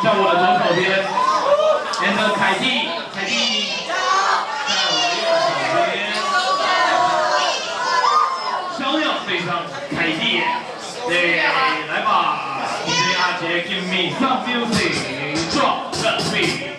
在我的左手边，连着凯蒂，凯蒂在我的右手边，小鸟对上凯蒂，对，来吧 ，DJ 阿杰 ，Give me some music，drop the beat。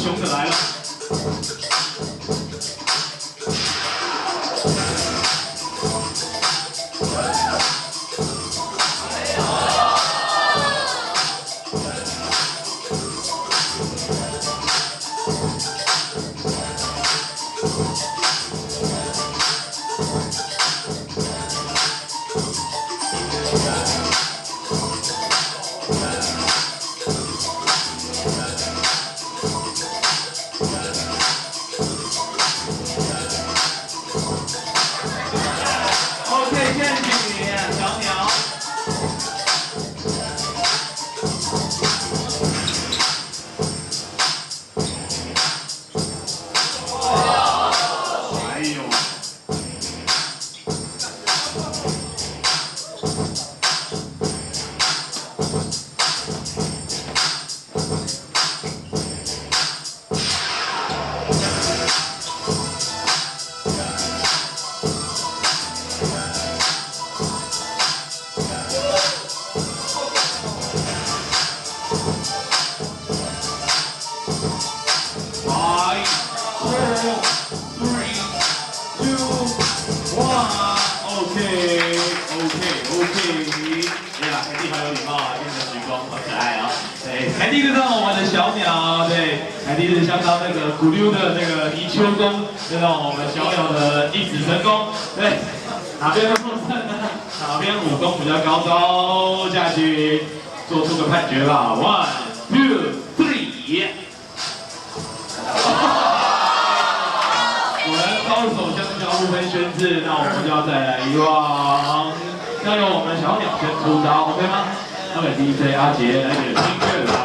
凶的来了。凯蒂对上我们的小鸟，对，凯蒂是相当那个古溜的那个泥鳅功，对上我们小鸟的一指神功，对，哪边的获胜呢？哪边武功比较高招下去，做出个判决吧 ，1、2、3。果然高手相交不分轩轾，那我们就要再来一 round， 要由我们小鸟先出招 ，OK 吗？交给 DJ 阿杰来点音乐啦。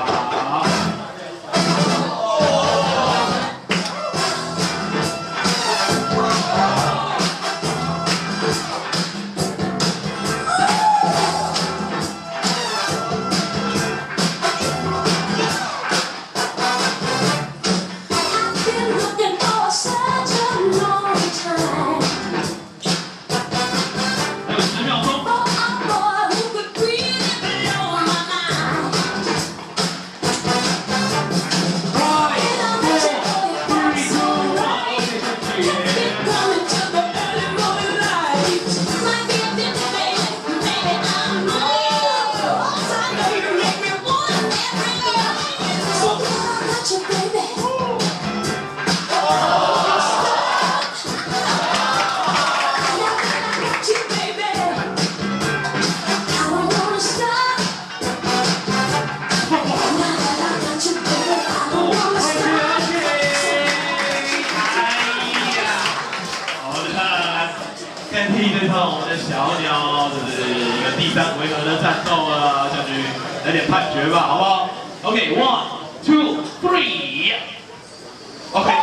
我们的小鸟，这是一个第3回合的战斗了，下去来点判决吧，好不好 ？OK，1、2、3，OK。